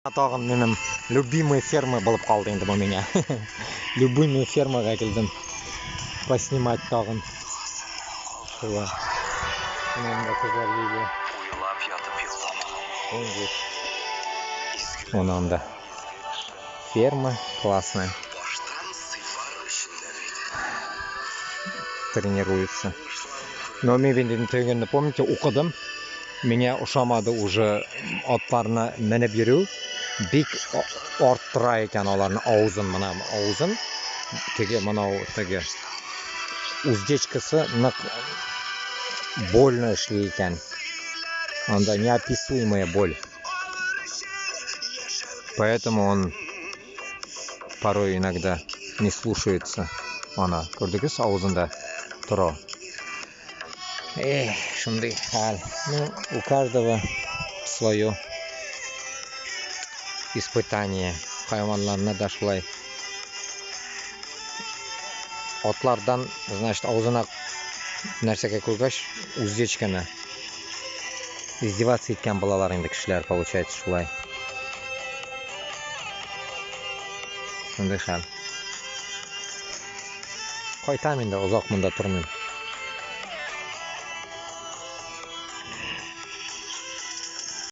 Tag'in mening любимый ферма bo'lib qoldi endi bu menga. Любимый fermaga keldim. Поснимать tag'in. Шула. Menga qizlar yeydi. Uylab yotib yo'qlama. Onanda. Ферма классная. Тренируется. Но мен дегенде помните, оқыдым. Меня ушамады уже отlarına minib yürü. Bik orttıra ekan olarni og'zin, mana og'zin. Tege mana tege. Уздечкасы нық больно шли ekan. Анда неописуемая боль. Поэтому он порой иногда не слушается. Она, көрдіңіз, аузында тұра. Шундай хал. Ну, у каждого свое испытание. Hayvanlarına да шулай. Отлардан, значит, аузына нәрсеге койгаш, уздечканы издеваться еткен балалар инде кишилер, получается, шулай. Шундай хал. Кайтам инде, узак мында турмыйм.